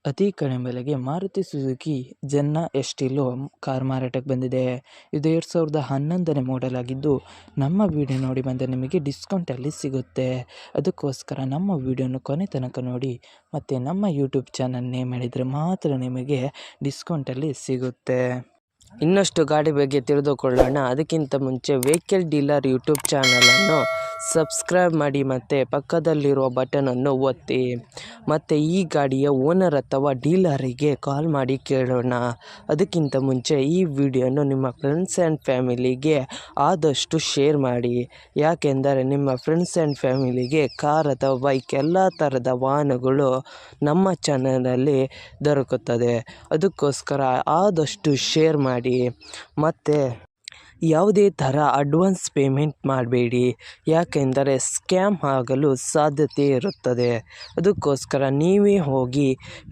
ಅತಿ ಕಡಿಮೆ ಬೆಲೆಗೆ ಮಾರುತಿ ಸುಜುಕಿ ಜೆನ್ನ ಎಸ್ಟಿಲೋ ಕಾರ್ ಮಾರಾಟಕ್ಕೆ ಬಂದಿದೆ. ಇದು 2011ನೇ ಮಾಡೆಲ್ ಆಗಿದ್ದು, ನಮ್ಮ ವಿಡಿಯೋ ನೋಡಿ ಬಂದರೆ ನಿಮಗೆ ಡಿಸ್ಕೌಂಟಲ್ಲಿ ಸಿಗುತ್ತೆ. ಅದಕ್ಕೋಸ್ಕರ ನಮ್ಮ ವಿಡಿಯೋನ ಕೊನೆ ತನಕ ನೋಡಿ ಮತ್ತು ನಮ್ಮ ಯೂಟ್ಯೂಬ್ ಚಾನಲ್ ನೇಮ್ ಹೇಳಿದರೆ ಮಾತ್ರ ನಿಮಗೆ ಡಿಸ್ಕೌಂಟಲ್ಲಿ ಸಿಗುತ್ತೆ. ಇನ್ನಷ್ಟು ಗಾಡಿ ಬಗ್ಗೆ ತಿಳಿದುಕೊಳ್ಳೋಣ. ಅದಕ್ಕಿಂತ ಮುಂಚೆ ವೆಹಿಕಲ್ ಡೀಲರ್ ಯೂಟ್ಯೂಬ್ ಚಾನಲನ್ನು ಸಬ್ಸ್ಕ್ರೈಬ್ ಮಾಡಿ ಮತ್ತು ಪಕ್ಕದಲ್ಲಿರುವ ಬಟನನ್ನು ಒತ್ತಿ. ಮತ್ತು ಈ ಗಾಡಿಯ ಓನರ್ ಅಥವಾ ಡೀಲರಿಗೆ ಕಾಲ್ ಮಾಡಿ ಕೇಳೋಣ. ಅದಕ್ಕಿಂತ ಮುಂಚೆ ಈ ವಿಡಿಯೋನು ನಿಮ್ಮ ಫ್ರೆಂಡ್ಸ್ ಆ್ಯಂಡ್ ಫ್ಯಾಮಿಲಿಗೆ ಆದಷ್ಟು ಶೇರ್ ಮಾಡಿ. ಯಾಕೆಂದರೆ ನಿಮ್ಮ ಫ್ರೆಂಡ್ಸ್ ಆ್ಯಂಡ್ ಫ್ಯಾಮಿಲಿಗೆ ಕಾರ್ ಅಥವಾ ಬೈಕ್ ಎಲ್ಲ ಥರದ ವಾಹನಗಳು ನಮ್ಮ ಚಾನಲಲ್ಲಿ ದೊರಕುತ್ತದೆ. ಅದಕ್ಕೋಸ್ಕರ ಆದಷ್ಟು ಶೇರ್ ಮಾಡಿ. ಮತ್ತು ಯಾವುದೇ ಥರ ಅಡ್ವಾನ್ಸ್ ಪೇಮೆಂಟ್ ಮಾಡಬೇಡಿ, ಯಾಕೆಂದರೆ ಸ್ಕ್ಯಾಮ್ ಆಗಲು ಸಾಧ್ಯತೆ ಇರುತ್ತದೆ. ಅದಕ್ಕೋಸ್ಕರ ನೀವೇ ಹೋಗಿ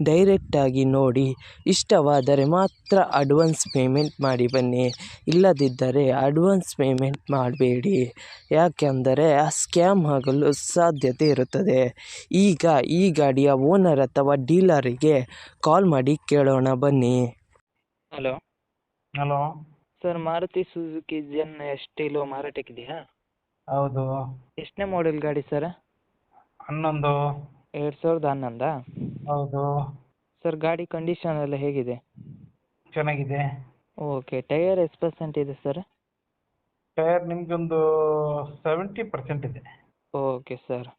ಡೈರೆಕ್ಟಾಗಿ ನೋಡಿ, ಇಷ್ಟವಾದರೆ ಮಾತ್ರ ಅಡ್ವಾನ್ಸ್ ಪೇಮೆಂಟ್ ಮಾಡಿ ಬನ್ನಿ. ಇಲ್ಲದಿದ್ದರೆ ಅಡ್ವಾನ್ಸ್ ಪೇಮೆಂಟ್ ಮಾಡಬೇಡಿ, ಯಾಕೆಂದರೆ ಸ್ಕ್ಯಾಮ್ ಆಗಲು ಸಾಧ್ಯತೆ ಇರುತ್ತದೆ. ಈಗ ಈ ಗಾಡಿಯ ಓನರ್ ಅಥವಾ ಡೀಲರಿಗೆ ಕಾಲ್ ಮಾಡಿ ಕೇಳೋಣ ಬನ್ನಿ. Hello sir, Maruti Suzuki Zen Estilo ಮಾರಾಟಕ್ಕಿದೆಯಾ? ಹೌದು. ಎಷ್ಟನೇ ಮಾಡೆಲ್ ಗಾಡಿ ಸರ್? 11. 2011? ಹೌದು. ಸರ್, ಗಾಡಿ ಕಂಡೀಷನ್ ಎಲ್ಲ ಹೇಗಿದೆ? ಚೆನ್ನಾಗಿದೆ. ಓಕೆ. ಟೈಯರ್ ಎಷ್ಟು ಪರ್ಸೆಂಟ್ ಇದೆ ಸರ್? ಟೈರ್ ನಿಮಗೊಂದು 70% ಇದೆ. Okay sir.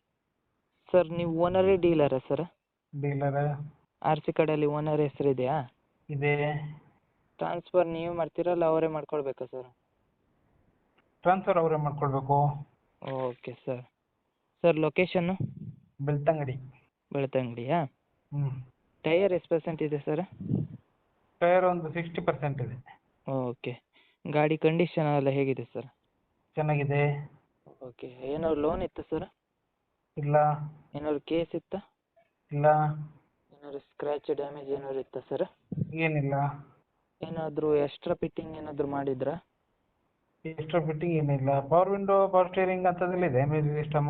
ಸರ್, ನೀವು ಓನರೇ ಡೀಲರಾ ಸರ್? ಡೀಲರ್ ಆರ್ ಸಿ ಕಾರ್ಡಲ್ಲಿ ಓನರ್ ಹೆಸರು ಇದೆಯಾ? ಇದೆ. ಟ್ರಾನ್ಸ್ಫರ್ ನೀವು ಮಾಡ್ತೀರಲ್ಲ ಅವರೇ ಮಾಡ್ಕೊಳ್ಬೇಕಾ ಸರ್? ಟ್ರಾನ್ಸ್ಫರ್ ಅವರೇ ಮಾಡ್ಕೊಳ್ಬೇಕು. Okay sir. Sir, location? Belthangady. ಬೆಳ್ತಂಗಡಿಯಾ? ಹ್ಞೂ. ಟೈಯರ್ ಎಷ್ಟು ಪರ್ಸೆಂಟ್ ಇದೆ ಸರ್? ಟೈರ್ ಒಂದು 60% ಇದೆ. ಓಕೆ. ಗಾಡಿ ಕಂಡೀಷನ್ ಎಲ್ಲ ಹೇಗಿದೆ ಸರ್? ಚೆನ್ನಾಗಿದೆ. ಓಕೆ. ಏನಾದ್ರು ಲೋನ್ ಇತ್ತಾ ಸರ್? ಇಲ್ಲ. ಏನಾದ್ರು ಕೇಸ್ ಇತ್ತಾ? ಇಲ್ಲ. ಏನಾದ್ರು ಸ್ಕ್ರ್ಯಾಚ್ ಡ್ಯಾಮೇಜ್ ಏನಾದ್ರು ಇತ್ತಾ ಸರ್? ಏನಿಲ್ಲ. ಏನಾದರೂ ಎಕ್ಸ್ಟ್ರಾ ಫಿಟ್ಟಿಂಗ್ ಏನಾದರೂ ಮಾಡಿದ್ರಾ? ಎಕ್ಸ್ಟ್ರಾ ಫಿಟ್ಟಿಂಗ್ ಏನಿಲ್ಲ. ಪವರ್ ವಿಂಡೋ, ಪವರ್ ಸ್ಟೇರಿಂಗ್ ಅಂಥದ್ದೆಲ್ಲ ಇದೆ. Music system,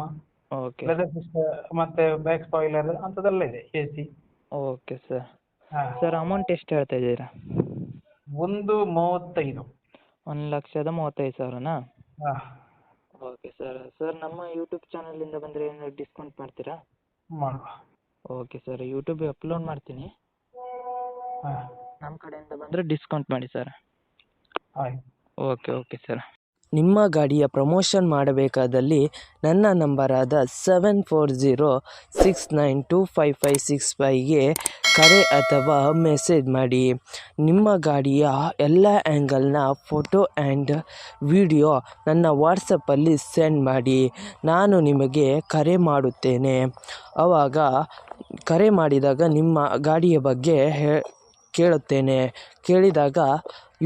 okay. Leather system, ಮತ್ತು ಬ್ಯಾಕ್ ಸ್ಪಾಯ್ಲರ್ ಅಂಥದ್ದೆಲ್ಲ ಇದೆ. AC. Okay sir. ಹಾಂ. ಸರ್, ಅಮೌಂಟ್ ಎಷ್ಟು ಹೇಳ್ತಾ ಇದ್ದೀರಾ? 135. 1,35,000ನಾ? ಹಾಂ. Okay sir. ಸರ್, ನಮ್ಮ ಯೂಟ್ಯೂಬ್ ಚಾನಲಿಂದ ಬಂದರೆ ಏನಾದ್ರು ಡಿಸ್ಕೌಂಟ್ ಮಾಡ್ತೀರಾ? ಮಾಡುವ. Okay sir. ಯೂಟ್ಯೂಬಿಗೆ ಅಪ್ಲೋಡ್ ಮಾಡ್ತೀನಿ. ಹಾಂ. ನಮ್ಮ ಕಡೆಯಿಂದ ಬಂದರೆ ಡಿಸ್ಕೌಂಟ್ ಮಾಡಿ ಸರ್. ಆಯ್ತು. Okay sir. ನಿಮ್ಮ ಗಾಡಿಯ ಪ್ರಮೋಷನ್ ಮಾಡಬೇಕಾದಲ್ಲಿ ನನ್ನ ನಂಬರಾದ 7406925565ಗೆ ಕರೆ ಅಥವಾ ಮೆಸೇಜ್ ಮಾಡಿ. ನಿಮ್ಮ ಗಾಡಿಯ ಎಲ್ಲ ಆ್ಯಂಗಲ್ನ ಫೋಟೋ ಆ್ಯಂಡ್ ವಿಡಿಯೋ ನನ್ನ ವಾಟ್ಸಪ್ಪಲ್ಲಿ ಸೆಂಡ್ ಮಾಡಿ. ನಾನು ನಿಮಗೆ ಕರೆ ಮಾಡುತ್ತೇನೆ. ಆವಾಗ ಕರೆ ಮಾಡಿದಾಗ ನಿಮ್ಮ ಗಾಡಿಯ ಬಗ್ಗೆ ಕೇಳುತ್ತೇನೆ. ಕೇಳಿದಾಗ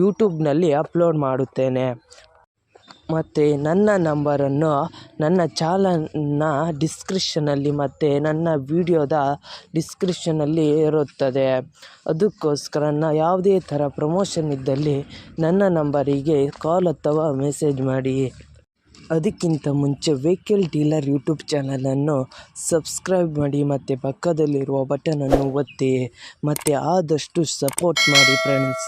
ಯೂಟ್ಯೂಬ್ನಲ್ಲಿ ಅಪ್ಲೋಡ್ ಮಾಡುತ್ತೇನೆ. ಮತ್ತು ನನ್ನ ನಂಬರನ್ನು ನನ್ನ ಚಾನಲ್ನ ಡಿಸ್ಕ್ರಿಪ್ಷನಲ್ಲಿ ಮತ್ತು ನನ್ನ ವಿಡಿಯೋದ ಡಿಸ್ಕ್ರಿಪ್ಷನಲ್ಲಿ ಇರುತ್ತದೆ. ಅದಕ್ಕೋಸ್ಕರ ಯಾವುದೇ ಥರ ಪ್ರಮೋಷನ್ ಇದ್ದಲ್ಲಿ ನನ್ನ ನಂಬರಿಗೆ ಕಾಲ್ ಅಥವಾ ಮೆಸೇಜ್ ಮಾಡಿ. ಅದಕ್ಕಿಂತ ಮುಂಚೆ ವೆಹಿಕಲ್ ಡೀಲರ್ ಯೂಟ್ಯೂಬ್ ಚಾನಲನ್ನು ಸಬ್ಸ್ಕ್ರೈಬ್ ಮಾಡಿ ಮತ್ತು ಪಕ್ಕದಲ್ಲಿರುವ ಬಟನನ್ನು ಒತ್ತಿ ಮತ್ತು ಆದಷ್ಟು ಸಪೋರ್ಟ್ ಮಾಡಿ ಫ್ರೆಂಡ್ಸ್.